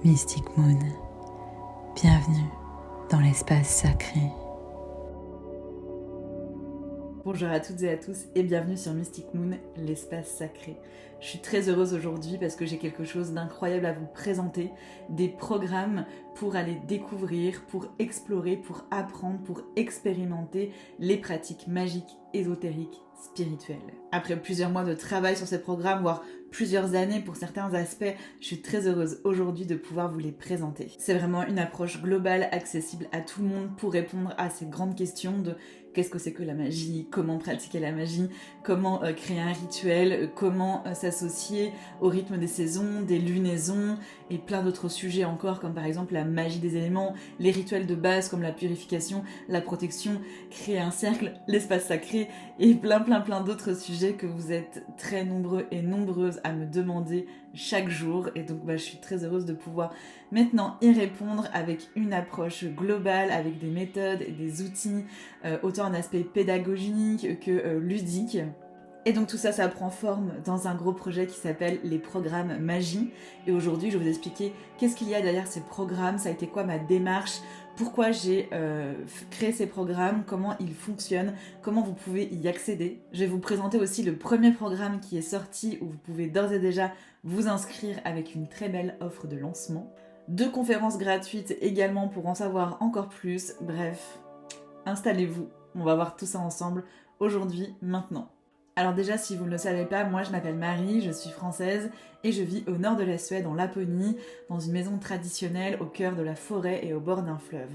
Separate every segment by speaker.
Speaker 1: Mystic Moon, bienvenue dans l'espace sacré.
Speaker 2: Bonjour à toutes et à tous et bienvenue sur Mystic Moon, l'espace sacré. Je suis très heureuse aujourd'hui parce que j'ai quelque chose d'incroyable à vous présenter, des programmes pour aller découvrir, pour explorer, pour apprendre, pour expérimenter les pratiques magiques, ésotériques, spirituelles. Après plusieurs mois de travail sur ces programmes, voire plusieurs années pour certains aspects, je suis très heureuse aujourd'hui de pouvoir vous les présenter. C'est vraiment une approche globale, accessible à tout le monde pour répondre à ces grandes questions de qu'est-ce que c'est que la magie, comment pratiquer la magie, comment créer un rituel, comment s'associer au rythme des saisons, des lunaisons et plein d'autres sujets encore comme par exemple la magie des éléments, les rituels de base comme la purification, la protection, créer un cercle, l'espace sacré et plein d'autres sujets que vous êtes très nombreux et nombreuses à me demander chaque jour et donc je suis très heureuse de pouvoir maintenant y répondre avec une approche globale, avec des méthodes et des outils, autant un aspect pédagogique que ludique. Et donc tout ça, ça prend forme dans un gros projet qui s'appelle les programmes magie. Et aujourd'hui, je vais vous expliquer qu'est-ce qu'il y a derrière ces programmes, ça a été quoi ma démarche, pourquoi j'ai créé ces programmes, comment ils fonctionnent, comment vous pouvez y accéder. Je vais vous présenter aussi le premier programme qui est sorti où vous pouvez d'ores et déjà vous inscrire avec une très belle offre de lancement. 2 conférences gratuites également pour en savoir encore plus. Bref, installez-vous, on va voir tout ça ensemble aujourd'hui, maintenant. Alors déjà, si vous ne le savez pas, moi je m'appelle Marie, je suis française et je vis au nord de la Suède, en Laponie, dans une maison traditionnelle au cœur de la forêt et au bord d'un fleuve.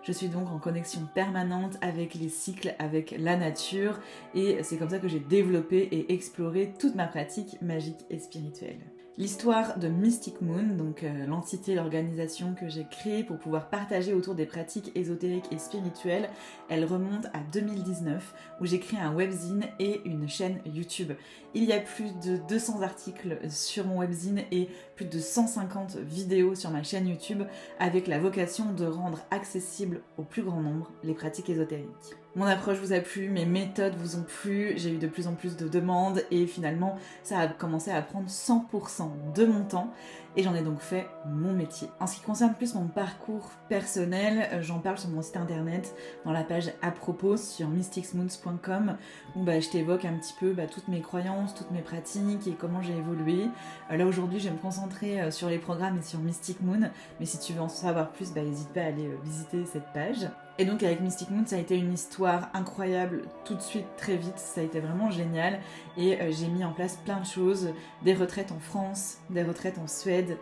Speaker 2: Je suis donc en connexion permanente avec les cycles, avec la nature et c'est comme ça que j'ai développé et exploré toute ma pratique magique et spirituelle. L'histoire de Mystic Moon, donc l'entité, l'organisation que j'ai créée pour pouvoir partager autour des pratiques ésotériques et spirituelles, elle remonte à 2019 où j'ai créé un webzine et une chaîne YouTube. Il y a plus de 200 articles sur mon webzine et plus de 150 vidéos sur ma chaîne YouTube avec la vocation de rendre accessible au plus grand nombre les pratiques ésotériques. Mon approche vous a plu, mes méthodes vous ont plu, j'ai eu de plus en plus de demandes et finalement ça a commencé à prendre 100% de mon temps et j'en ai donc fait mon métier. En ce qui concerne plus mon parcours personnel, j'en parle sur mon site internet dans la page à propos sur mysticsmoons.com où je t'évoque un petit peu toutes mes croyances, toutes mes pratiques et comment j'ai évolué. Là aujourd'hui je vais me concentrer sur les programmes et sur Mystic Moon, mais si tu veux en savoir plus, n'hésite pas à aller visiter cette page. Et donc avec Mystic Moon, ça a été une histoire incroyable, tout de suite, très vite, ça a été vraiment génial. Et j'ai mis en place plein de choses, des retraites en France, des retraites en Suède,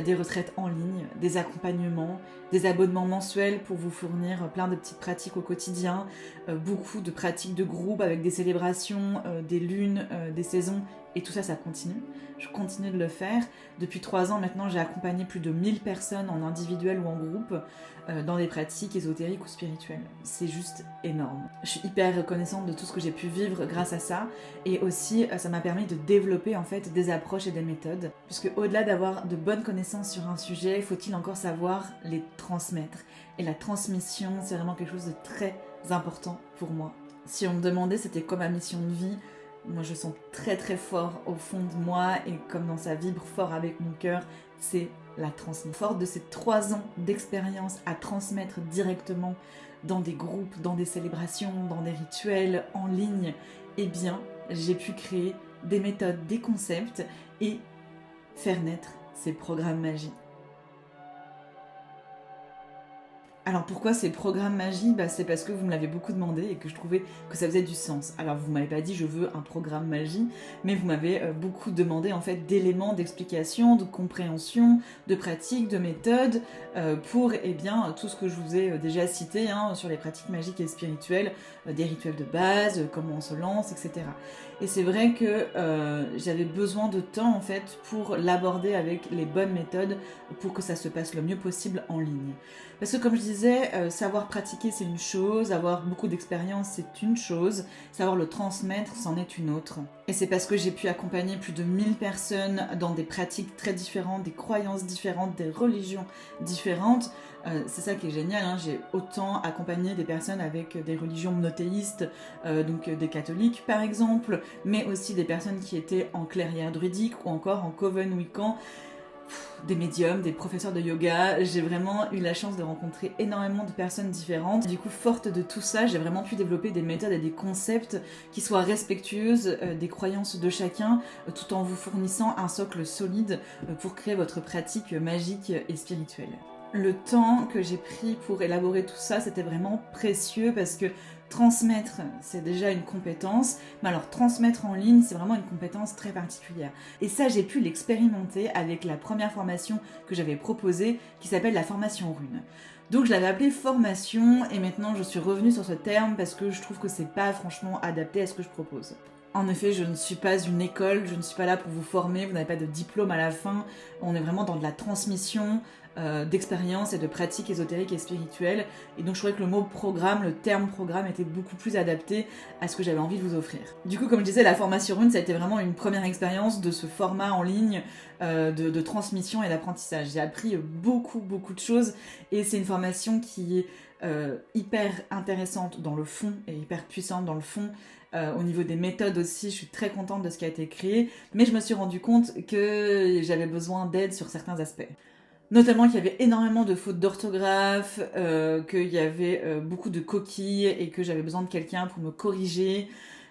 Speaker 2: des retraites en ligne, des accompagnements, des abonnements mensuels pour vous fournir plein de petites pratiques au quotidien, beaucoup de pratiques de groupe avec des célébrations, des lunes, des saisons, et tout ça, ça continue. Je continue de le faire. Depuis 3 ans maintenant, j'ai accompagné plus de 1000 personnes en individuel ou en groupe dans des pratiques ésotériques ou spirituelles. C'est juste énorme. Je suis hyper reconnaissante de tout ce que j'ai pu vivre grâce à ça et aussi ça m'a permis de développer en fait des approches et des méthodes puisque au-delà d'avoir de bonnes connaissances sur un sujet, faut-il encore savoir les transmettre. Et la transmission, c'est vraiment quelque chose de très important pour moi. Si on me demandait c'était quoi ma mission de vie, moi je sens très fort au fond de moi et comme dans ça vibre fort avec mon cœur, c'est la transmission. Forte de ces 3 ans d'expérience à transmettre directement dans des groupes, dans des célébrations, dans des rituels, en ligne, eh bien j'ai pu créer des méthodes, des concepts et faire naître ces programmes magie. Alors pourquoi ces programmes magie ? C'est parce que vous me l'avez beaucoup demandé et que je trouvais que ça faisait du sens. Alors vous m'avez pas dit je veux un programme magie, mais vous m'avez beaucoup demandé en fait d'éléments d'explication, de compréhension, de pratiques, de méthodes pour tout ce que je vous ai déjà cité sur les pratiques magiques et spirituelles, des rituels de base, comment on se lance, etc. Et c'est vrai que j'avais besoin de temps en fait pour l'aborder avec les bonnes méthodes pour que ça se passe le mieux possible en ligne. Parce que comme je disais, savoir pratiquer c'est une chose, avoir beaucoup d'expérience c'est une chose, savoir le transmettre c'en est une autre. Et c'est parce que j'ai pu accompagner plus de 1000 personnes dans des pratiques très différentes, des croyances différentes, des religions différentes. C'est ça qui est génial, j'ai autant accompagné des personnes avec des religions monothéistes, donc des catholiques par exemple, mais aussi des personnes qui étaient en clairière druidique ou encore en coven wiccan. des médiums, des professeurs de yoga. J'ai vraiment eu la chance de rencontrer énormément de personnes différentes. Du coup, forte de tout ça, j'ai vraiment pu développer des méthodes et des concepts qui soient respectueuses des croyances de chacun, tout en vous fournissant un socle solide pour créer votre pratique magique et spirituelle. Le temps que j'ai pris pour élaborer tout ça, c'était vraiment précieux parce que transmettre, c'est déjà une compétence, mais alors transmettre en ligne, c'est vraiment une compétence très particulière. Et ça, j'ai pu l'expérimenter avec la première formation que j'avais proposée, qui s'appelle la formation rune. Donc je l'avais appelée formation, et maintenant je suis revenue sur ce terme parce que je trouve que c'est pas franchement adapté à ce que je propose. En effet, je ne suis pas une école, je ne suis pas là pour vous former, vous n'avez pas de diplôme à la fin, on est vraiment dans de la transmission d'expériences et de pratiques ésotériques et spirituelles, et donc je trouvais que le mot programme, le terme programme était beaucoup plus adapté à ce que j'avais envie de vous offrir. Du coup, comme je disais, la formation rune, ça a été vraiment une première expérience de ce format en ligne de transmission et d'apprentissage. J'ai appris beaucoup de choses, et c'est une formation qui est hyper intéressante dans le fond et hyper puissante dans le fond. Au niveau des méthodes aussi, je suis très contente de ce qui a été créé, mais je me suis rendu compte que j'avais besoin d'aide sur certains aspects. Notamment qu'il y avait énormément de fautes d'orthographe, qu'il y avait beaucoup de coquilles et que j'avais besoin de quelqu'un pour me corriger.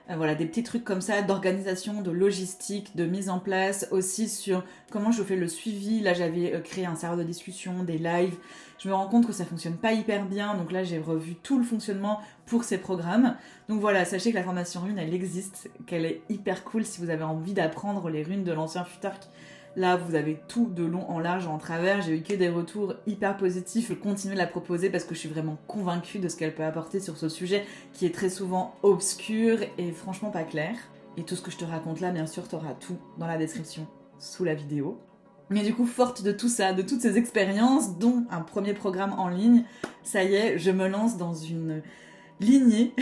Speaker 2: Voilà, des petits trucs comme ça, d'organisation, de logistique, de mise en place, aussi sur comment je fais le suivi. Là, j'avais créé un serveur de discussion, des lives. Je me rends compte que ça fonctionne pas hyper bien, donc là, j'ai revu tout le fonctionnement pour ces programmes. Donc voilà, sachez que la formation rune, elle existe, qu'elle est hyper cool si vous avez envie d'apprendre les runes de l'ancien Futark. Là, vous avez tout de long en large en travers. J'ai eu que des retours hyper positifs. Je continue de la proposer parce que je suis vraiment convaincue de ce qu'elle peut apporter sur ce sujet qui est très souvent obscur et franchement pas clair. Et tout ce que je te raconte là, bien sûr, t'auras tout dans la description sous la vidéo. Mais du coup, forte de tout ça, de toutes ces expériences, dont un premier programme en ligne, ça y est, je me lance dans une lignée,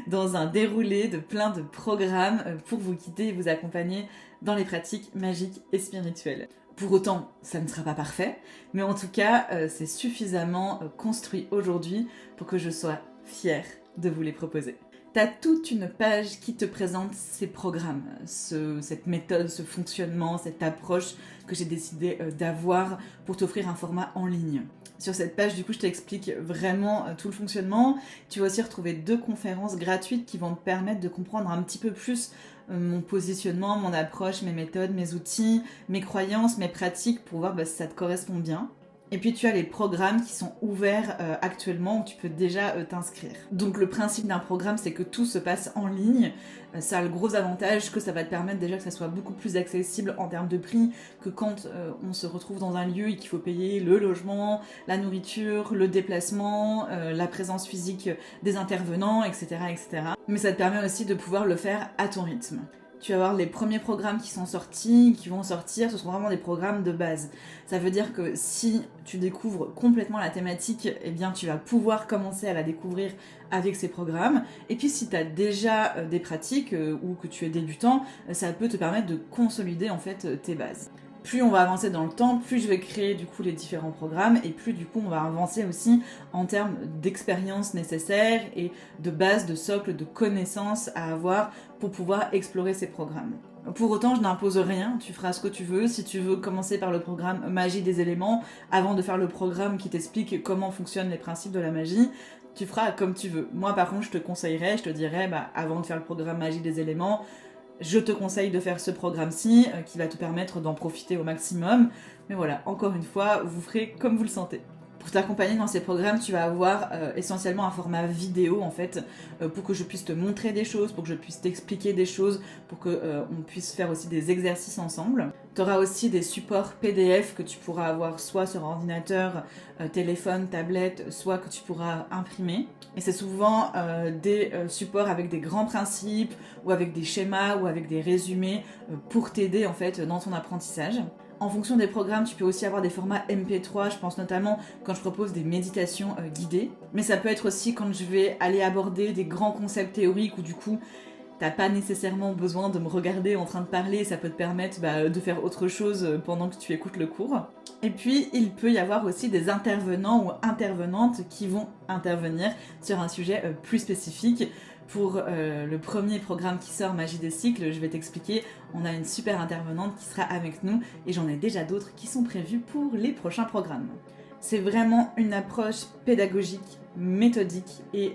Speaker 2: dans un déroulé de plein de programmes pour vous guider et vous accompagner dans les pratiques magiques et spirituelles. Pour autant, ça ne sera pas parfait, mais en tout cas, c'est suffisamment construit aujourd'hui pour que je sois fière de vous les proposer. T'as toute une page qui te présente ces programmes, cette méthode, ce fonctionnement, cette approche que j'ai décidé d'avoir pour t'offrir un format en ligne. Sur cette page, du coup, je t'explique vraiment tout le fonctionnement. Tu vas aussi retrouver 2 conférences gratuites qui vont te permettre de comprendre un petit peu plus mon positionnement, mon approche, mes méthodes, mes outils, mes croyances, mes pratiques pour voir si ça te correspond bien. Et puis tu as les programmes qui sont ouverts actuellement où tu peux déjà t'inscrire. Donc le principe d'un programme, c'est que tout se passe en ligne. Ça a le gros avantage que ça va te permettre déjà que ça soit beaucoup plus accessible en termes de prix que quand on se retrouve dans un lieu et qu'il faut payer le logement, la nourriture, le déplacement, la présence physique des intervenants, etc., etc. Mais ça te permet aussi de pouvoir le faire à ton rythme. Tu vas voir les premiers programmes qui sont sortis, qui vont sortir, ce seront vraiment des programmes de base. Ça veut dire que si tu découvres complètement la thématique, eh bien tu vas pouvoir commencer à la découvrir avec ces programmes. Et puis si tu as déjà des pratiques ou que tu es débutant, ça peut te permettre de consolider en fait tes bases. Plus on va avancer dans le temps, plus je vais créer du coup les différents programmes et plus du coup on va avancer aussi en termes d'expérience nécessaire et de base, de socle, de connaissances à avoir pour pouvoir explorer ces programmes. Pour autant, je n'impose rien, tu feras ce que tu veux. Si tu veux commencer par le programme Magie des éléments, avant de faire le programme qui t'explique comment fonctionnent les principes de la magie, tu feras comme tu veux. Moi par contre, je te conseillerais, je te dirais, avant de faire le programme Magie des éléments, je te conseille de faire ce programme-ci qui va te permettre d'en profiter au maximum. Mais voilà, encore une fois, vous ferez comme vous le sentez. Pour t'accompagner dans ces programmes, tu vas avoir essentiellement un format vidéo en fait, pour que je puisse te montrer des choses, pour que je puisse t'expliquer des choses, pour qu'on puisse faire aussi des exercices ensemble. Tu auras aussi des supports PDF que tu pourras avoir soit sur ordinateur, téléphone, tablette, soit que tu pourras imprimer. Et c'est souvent des supports avec des grands principes, ou avec des schémas, ou avec des résumés pour t'aider en fait dans ton apprentissage. En fonction des programmes, tu peux aussi avoir des formats MP3, je pense notamment quand je propose des méditations guidées. Mais ça peut être aussi quand je vais aller aborder des grands concepts théoriques où du coup, t'as pas nécessairement besoin de me regarder en train de parler, ça peut te permettre de faire autre chose pendant que tu écoutes le cours. Et puis, il peut y avoir aussi des intervenants ou intervenantes qui vont intervenir sur un sujet plus spécifique, Pour le premier programme qui sort, Magie des cycles, je vais t'expliquer, on a une super intervenante qui sera avec nous et j'en ai déjà d'autres qui sont prévus pour les prochains programmes. C'est vraiment une approche pédagogique, méthodique et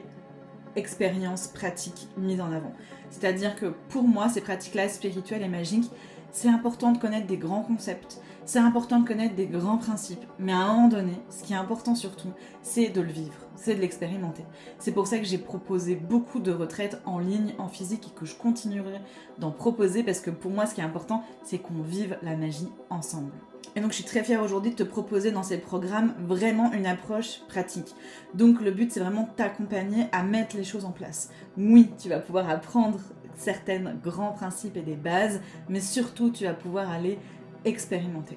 Speaker 2: expérience pratique mise en avant. C'est-à-dire que pour moi, ces pratiques-là spirituelles et magiques, c'est important de connaître des grands concepts, c'est important de connaître des grands principes, mais à un moment donné, ce qui est important surtout, c'est de le vivre, c'est de l'expérimenter. C'est pour ça que j'ai proposé beaucoup de retraites en ligne, en physique, et que je continuerai d'en proposer, parce que pour moi, ce qui est important, c'est qu'on vive la magie ensemble. Et donc je suis très fière aujourd'hui de te proposer dans ces programmes vraiment une approche pratique. Donc le but c'est vraiment de t'accompagner à mettre les choses en place. Oui, tu vas pouvoir apprendre certains grands principes et des bases, mais surtout tu vas pouvoir aller expérimenter.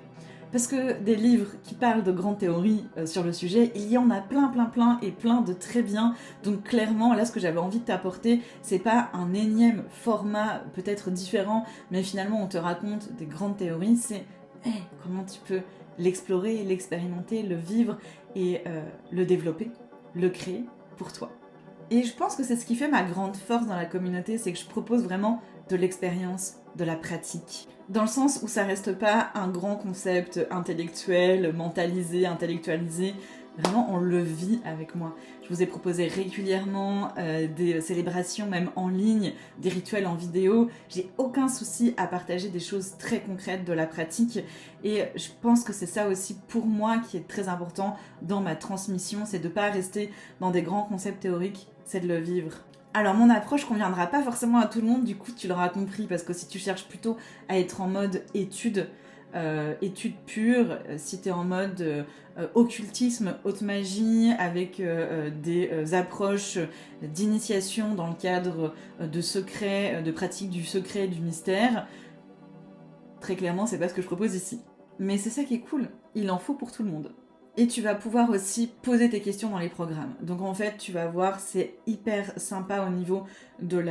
Speaker 2: Parce que des livres qui parlent de grandes théories sur le sujet, il y en a plein et plein de très bien. Donc clairement, là ce que j'avais envie de t'apporter, c'est pas un énième format peut-être différent, mais finalement on te raconte des grandes théories, c'est comment tu peux l'explorer, l'expérimenter, le vivre et le développer, le créer pour toi. Et je pense que c'est ce qui fait ma grande force dans la communauté, c'est que je propose vraiment de l'expérience, de la pratique. Dans le sens où ça reste pas un grand concept intellectuel, mentalisé, intellectualisé, vraiment on le vit avec moi. Je vous ai proposé régulièrement des célébrations même en ligne, des rituels en vidéo. J'ai aucun souci à partager des choses très concrètes de la pratique et je pense que c'est ça aussi pour moi qui est très important dans ma transmission, c'est de pas rester dans des grands concepts théoriques, c'est de le vivre. Alors mon approche conviendra pas forcément à tout le monde, du coup tu l'auras compris, parce que si tu cherches plutôt à être en mode étude pure, si tu es en mode occultisme, haute magie, avec des approches d'initiation dans le cadre de secrets, de pratiques du secret, du mystère, très clairement c'est pas ce que je propose ici. Mais c'est ça qui est cool, il en faut pour tout le monde. Et tu vas pouvoir aussi poser tes questions dans les programmes. Donc en fait, tu vas voir, c'est hyper sympa au niveau de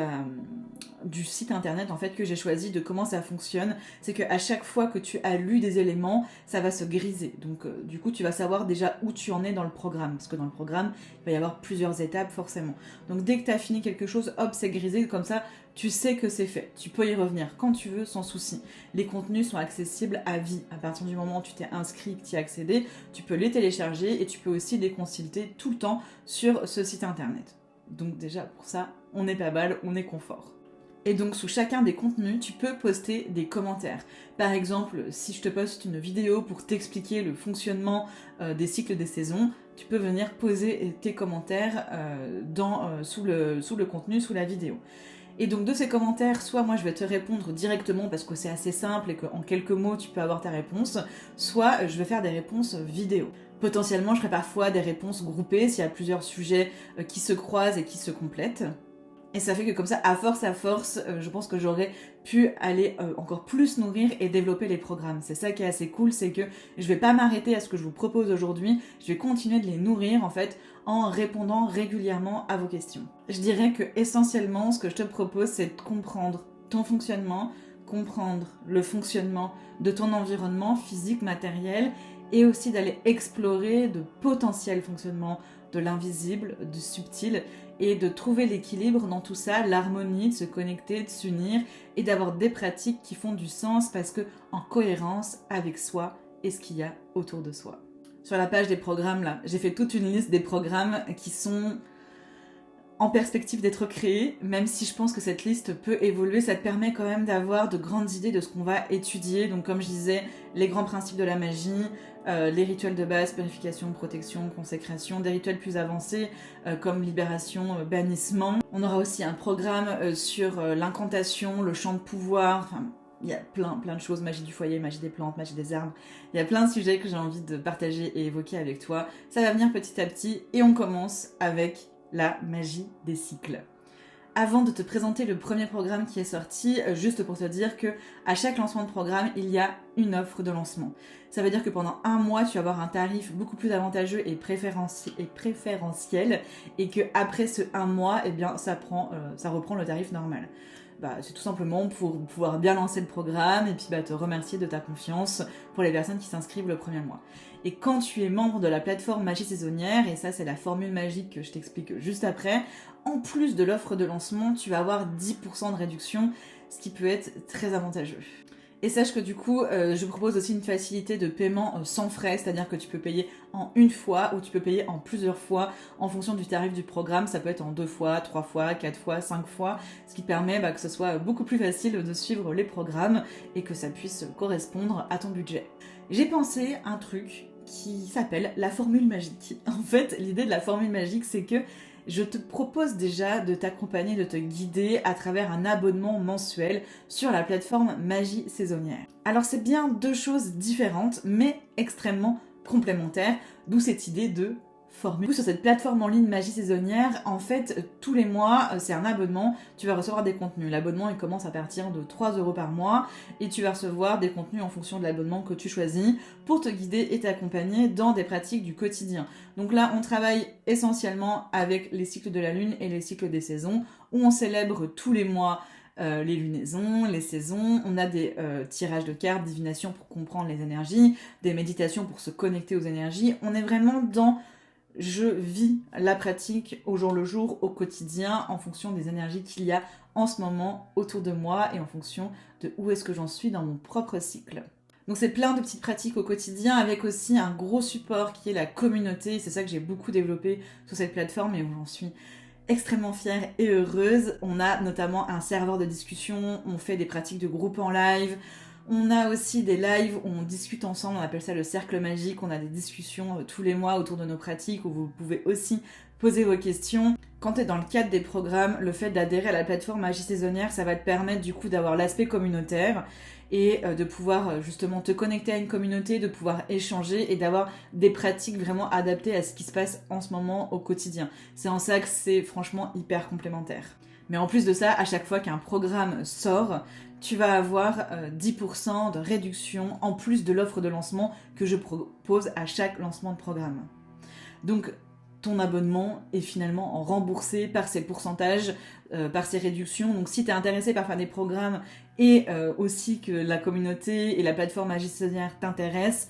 Speaker 2: du site internet en fait que j'ai choisi, de comment ça fonctionne. C'est qu'à chaque fois que tu as lu des éléments, ça va se griser. Donc du coup, tu vas savoir déjà où tu en es dans le programme. Parce que dans le programme, il va y avoir plusieurs étapes forcément. Donc dès que tu as fini quelque chose, hop, c'est grisé. Comme ça, tu sais que c'est fait. Tu peux y revenir quand tu veux, sans souci. Les contenus sont accessibles à vie. À partir du moment où tu t'es inscrit, que tu y as accédé, tu peux les télécharger et tu peux aussi les consulter tout le temps sur ce site internet. Donc déjà, pour ça, on n'est pas mal, on est confort. Et donc sous chacun des contenus, tu peux poster des commentaires. Par exemple, si je te poste une vidéo pour t'expliquer le fonctionnement des cycles des saisons, tu peux venir poser tes commentaires sous le contenu, sous la vidéo. Et donc de ces commentaires, soit moi je vais te répondre directement parce que c'est assez simple et qu'en quelques mots tu peux avoir ta réponse, soit je vais faire des réponses vidéo. Potentiellement je ferai parfois des réponses groupées s'il y a plusieurs sujets qui se croisent et qui se complètent. Et ça fait que comme ça, à force, je pense que j'aurais pu aller encore plus nourrir et développer les programmes. C'est ça qui est assez cool, c'est que je vais pas m'arrêter à ce que je vous propose aujourd'hui, je vais continuer de les nourrir en fait en répondant régulièrement à vos questions. Je dirais que essentiellement, ce que je te propose, c'est de comprendre ton fonctionnement, comprendre le fonctionnement de ton environnement physique, matériel, et aussi d'aller explorer de potentiels fonctionnements de l'invisible, du subtil, et de trouver l'équilibre dans tout ça, l'harmonie, de se connecter, de s'unir et d'avoir des pratiques qui font du sens parce que en cohérence avec soi et ce qu'il y a autour de soi. Sur la page des programmes là, j'ai fait toute une liste des programmes qui sont en perspective d'être créés, même si je pense que cette liste peut évoluer, ça te permet quand même d'avoir de grandes idées de ce qu'on va étudier. Donc comme je disais, les grands principes de la magie, les rituels de base, purification, protection, consécration, des rituels plus avancés comme libération, bannissement. On aura aussi un programme sur l'incantation, le chant de pouvoir, enfin il y a plein de choses, magie du foyer, magie des plantes, magie des arbres. Il y a plein de sujets que j'ai envie de partager et évoquer avec toi. Ça va venir petit à petit et on commence avec la magie des cycles. Avant de te présenter le premier programme qui est sorti, juste pour te dire que à chaque lancement de programme, il y a une offre de lancement. Ça veut dire que pendant un mois, tu vas avoir un tarif beaucoup plus avantageux et préférentiel et que après ce un mois, eh bien, ça reprend le tarif normal. c'est tout simplement pour pouvoir bien lancer le programme et puis te remercier de ta confiance pour les personnes qui s'inscrivent le premier mois. Et quand tu es membre de la plateforme Magie Saisonnière, et ça c'est la formule magique que je t'explique juste après, en plus de l'offre de lancement, tu vas avoir 10% de réduction, ce qui peut être très avantageux. Et sache que du coup, je propose aussi une facilité de paiement sans frais, c'est-à-dire que tu peux payer en une fois ou tu peux payer en plusieurs fois en fonction du tarif du programme. Ça peut être en 2 fois, 3 fois, 4 fois, 5 fois, ce qui permet que ce soit beaucoup plus facile de suivre les programmes et que ça puisse correspondre à ton budget. J'ai pensé un truc qui s'appelle la formule magique. En fait, l'idée de la formule magique, c'est que je te propose déjà de t'accompagner, de te guider à travers un abonnement mensuel sur la plateforme Magie Saisonnière. Alors c'est bien deux choses différentes, mais extrêmement complémentaires, d'où cette idée de formule. Sur cette plateforme en ligne Magie Saisonnière, en fait, tous les mois, c'est un abonnement, tu vas recevoir des contenus. L'abonnement, il commence à partir de 3 € par mois et tu vas recevoir des contenus en fonction de l'abonnement que tu choisis pour te guider et t'accompagner dans des pratiques du quotidien. Donc là, on travaille essentiellement avec les cycles de la lune et les cycles des saisons, où on célèbre tous les mois les lunaisons, les saisons, on a des tirages de cartes, divination pour comprendre les énergies, des méditations pour se connecter aux énergies. On est vraiment dans je vis la pratique au jour le jour, au quotidien, en fonction des énergies qu'il y a en ce moment autour de moi et en fonction de où est-ce que j'en suis dans mon propre cycle. Donc c'est plein de petites pratiques au quotidien avec aussi un gros support qui est la communauté. C'est ça que j'ai beaucoup développé sur cette plateforme et où j'en suis extrêmement fière et heureuse. On a notamment un serveur de discussion, on fait des pratiques de groupe en live. On a aussi des lives où on discute ensemble, on appelle ça le cercle magique, on a des discussions tous les mois autour de nos pratiques où vous pouvez aussi poser vos questions. Quand tu es dans le cadre des programmes, le fait d'adhérer à la plateforme Magie Saisonnière, ça va te permettre du coup d'avoir l'aspect communautaire et de pouvoir justement te connecter à une communauté, de pouvoir échanger et d'avoir des pratiques vraiment adaptées à ce qui se passe en ce moment au quotidien. C'est en ça que c'est franchement hyper complémentaire. Mais en plus de ça, à chaque fois qu'un programme sort, tu vas avoir 10% de réduction en plus de l'offre de lancement que je propose à chaque lancement de programme. Donc ton abonnement est finalement remboursé par ces pourcentages, par ces réductions. Donc si tu es intéressé par faire des programmes et aussi que la communauté et la plateforme Magie Saisonnière t'intéressent,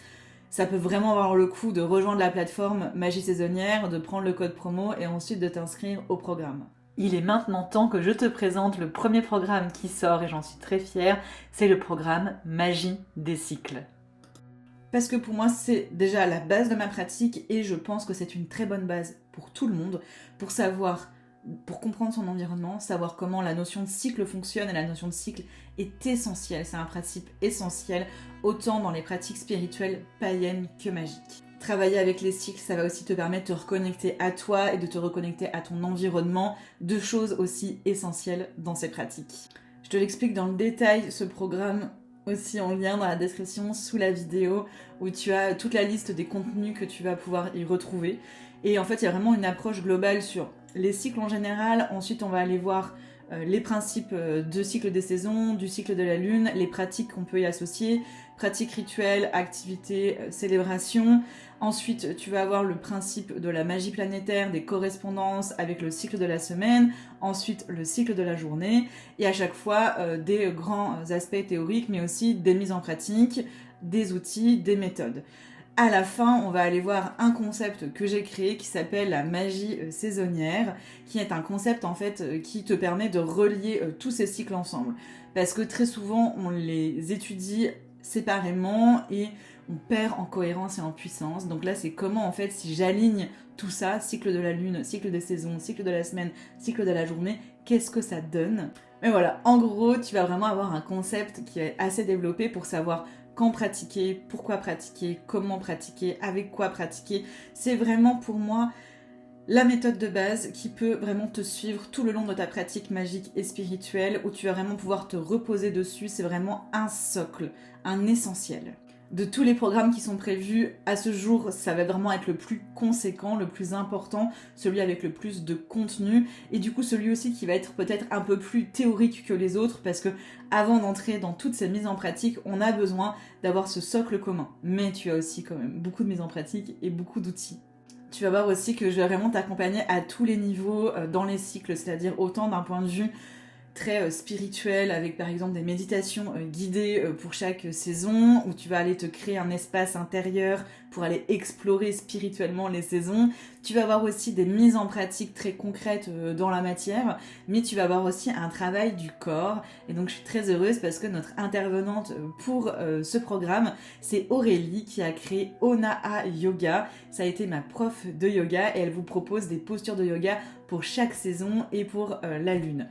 Speaker 2: ça peut vraiment avoir le coup de rejoindre la plateforme Magie Saisonnière, de prendre le code promo et ensuite de t'inscrire au programme. Il est maintenant temps que je te présente le premier programme qui sort et j'en suis très fière, c'est le programme Magie des cycles. Parce que pour moi, c'est déjà la base de ma pratique et je pense que c'est une très bonne base pour tout le monde, pour comprendre son environnement, savoir comment la notion de cycle fonctionne et la notion de cycle est essentielle. C'est un principe essentiel, autant dans les pratiques spirituelles païennes que magiques. Travailler avec les cycles, ça va aussi te permettre de te reconnecter à toi et de te reconnecter à ton environnement, deux choses aussi essentielles dans ces pratiques. Je te l'explique dans le détail, ce programme aussi en lien dans la description sous la vidéo où tu as toute la liste des contenus que tu vas pouvoir y retrouver. Et en fait, il y a vraiment une approche globale sur les cycles en général. Ensuite, on va aller voir les principes de cycle des saisons, du cycle de la lune, les pratiques qu'on peut y associer, pratiques rituelles, activités, célébrations. Ensuite, tu vas avoir le principe de la magie planétaire, des correspondances avec le cycle de la semaine, ensuite le cycle de la journée, et à chaque fois des grands aspects théoriques, mais aussi des mises en pratique, des outils, des méthodes. À la fin, on va aller voir un concept que j'ai créé qui s'appelle la magie saisonnière, qui est un concept en fait qui te permet de relier tous ces cycles ensemble. Parce que très souvent, on les étudie séparément et on perd en cohérence et en puissance. Donc là, c'est comment en fait, si j'aligne tout ça, cycle de la lune, cycle des saisons, cycle de la semaine, cycle de la journée, qu'est-ce que ça donne? Mais voilà, en gros, tu vas vraiment avoir un concept qui est assez développé pour savoir quand pratiquer, pourquoi pratiquer, comment pratiquer, avec quoi pratiquer. C'est vraiment pour moi la méthode de base qui peut vraiment te suivre tout le long de ta pratique magique et spirituelle où tu vas vraiment pouvoir te reposer dessus. C'est vraiment un socle, un essentiel. De tous les programmes qui sont prévus à ce jour, ça va vraiment être le plus conséquent, le plus important, celui avec le plus de contenu et du coup celui aussi qui va être peut-être un peu plus théorique que les autres parce que avant d'entrer dans toutes ces mises en pratique, on a besoin d'avoir ce socle commun. Mais tu as aussi quand même beaucoup de mises en pratique et beaucoup d'outils. Tu vas voir aussi que je vais vraiment t'accompagner à tous les niveaux dans les cycles, c'est-à-dire autant d'un point de vue très spirituel avec par exemple des méditations guidées pour chaque saison, où tu vas aller te créer un espace intérieur pour aller explorer spirituellement les saisons. Tu vas avoir aussi des mises en pratique très concrètes dans la matière, mais tu vas avoir aussi un travail du corps. Et donc je suis très heureuse parce que notre intervenante pour ce programme, c'est Aurélie qui a créé Onaa Yoga. Ça a été ma prof de yoga et elle vous propose des postures de yoga pour chaque saison et pour la lune.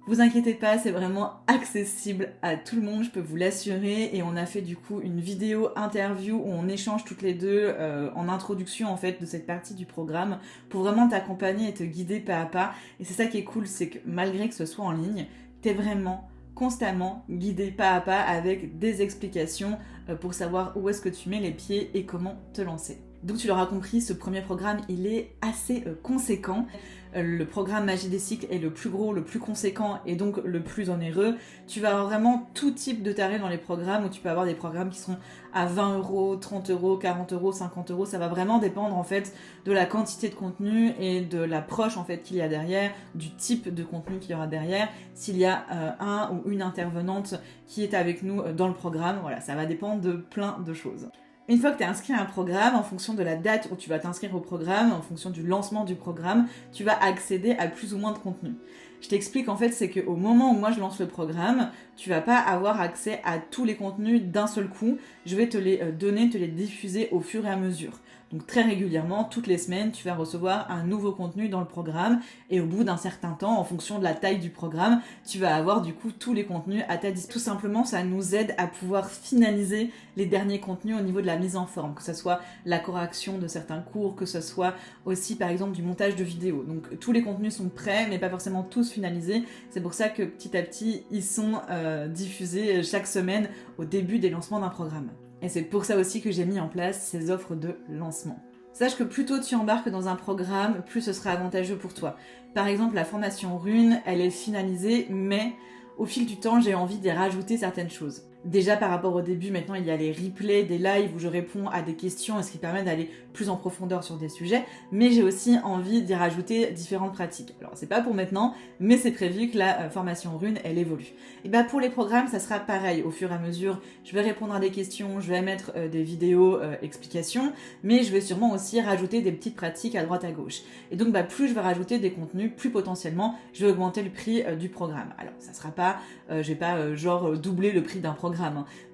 Speaker 2: Vous inquiétez pas, c'est vraiment accessible à tout le monde, je peux vous l'assurer. Et on a fait du coup une vidéo interview où on échange toutes les deux en introduction en fait de cette partie du programme pour vraiment t'accompagner et te guider pas à pas. Et c'est ça qui est cool, c'est que malgré que ce soit en ligne, t'es vraiment constamment guidé pas à pas avec des explications pour savoir où est-ce que tu mets les pieds et comment te lancer. Donc tu l'auras compris, ce premier programme il est assez conséquent. Le programme Magie des cycles est le plus gros, le plus conséquent et donc le plus onéreux. Tu vas avoir vraiment tout type de tarifs dans les programmes, où tu peux avoir des programmes qui seront à 20 €, 30 €, 40 €, 50 €. Ça va vraiment dépendre en fait de la quantité de contenu et de l'approche en fait qu'il y a derrière, du type de contenu qu'il y aura derrière, s'il y a un ou une intervenante qui est avec nous dans le programme. Voilà, ça va dépendre de plein de choses. Une fois que tu es inscrit à un programme, en fonction de la date où tu vas t'inscrire au programme, en fonction du lancement du programme, tu vas accéder à plus ou moins de contenu. Je t'explique en fait, c'est qu'au moment où moi je lance le programme, tu vas pas avoir accès à tous les contenus d'un seul coup. Je vais te les donner, te les diffuser au fur et à mesure. Donc très régulièrement, toutes les semaines, tu vas recevoir un nouveau contenu dans le programme et au bout d'un certain temps, en fonction de la taille du programme, tu vas avoir du coup tous les contenus à ta disposition. Tout simplement, ça nous aide à pouvoir finaliser les derniers contenus au niveau de la mise en forme, que ce soit la correction de certains cours, que ce soit aussi par exemple du montage de vidéos. Donc tous les contenus sont prêts, mais pas forcément tous finalisés. C'est pour ça que petit à petit, ils sont diffusés chaque semaine au début des lancements d'un programme. Et c'est pour ça aussi que j'ai mis en place ces offres de lancement. Sache que plus tôt tu embarques dans un programme, plus ce sera avantageux pour toi. Par exemple, la formation Rune, elle est finalisée, mais au fil du temps, j'ai envie d'y rajouter certaines choses. Déjà par rapport au début, maintenant il y a les replays des lives où je réponds à des questions et ce qui permet d'aller plus en profondeur sur des sujets, mais j'ai aussi envie d'y rajouter différentes pratiques. Alors c'est pas pour maintenant, mais c'est prévu que la formation Rune, elle évolue. Et bah pour les programmes, ça sera pareil, au fur et à mesure, je vais répondre à des questions, je vais mettre des vidéos explications, mais je vais sûrement aussi rajouter des petites pratiques à droite à gauche. Et donc bah plus je vais rajouter des contenus, plus potentiellement je vais augmenter le prix du programme. Alors ça sera pas, je vais pas genre doubler le prix d'un programme,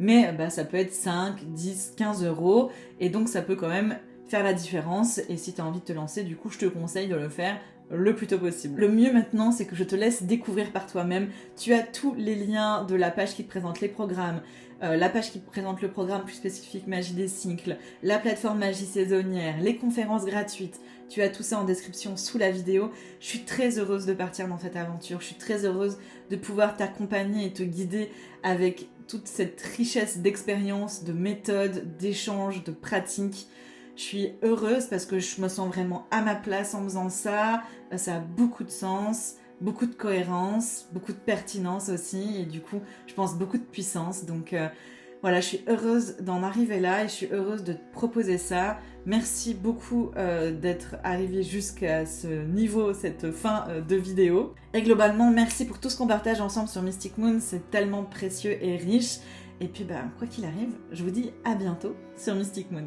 Speaker 2: mais ça peut être 5, 10, 15 €, et donc ça peut quand même faire la différence. Et si tu as envie de te lancer, du coup je te conseille de le faire le plus tôt possible. Le mieux maintenant, c'est que je te laisse découvrir par toi-même. Tu as tous les liens de la page qui te présente les programmes, la page qui te présente le programme plus spécifique Magie des cycles, la plateforme Magie saisonnière, les conférences gratuites. Tu as tout ça en description sous la vidéo. Je suis très heureuse de partir dans cette aventure. Je suis très heureuse de pouvoir t'accompagner et te guider avec toute cette richesse d'expériences, de méthodes, d'échanges, de pratiques. Je suis heureuse parce que je me sens vraiment à ma place en faisant ça. Ça a beaucoup de sens, beaucoup de cohérence, beaucoup de pertinence aussi. Et du coup, je pense beaucoup de puissance. Donc voilà, je suis heureuse d'en arriver là et je suis heureuse de te proposer ça. Merci beaucoup d'être arrivé jusqu'à ce niveau, cette fin de vidéo. Et globalement, merci pour tout ce qu'on partage ensemble sur Mystic Moon. C'est tellement précieux et riche. Et puis, quoi qu'il arrive, je vous dis à bientôt sur Mystic Moon.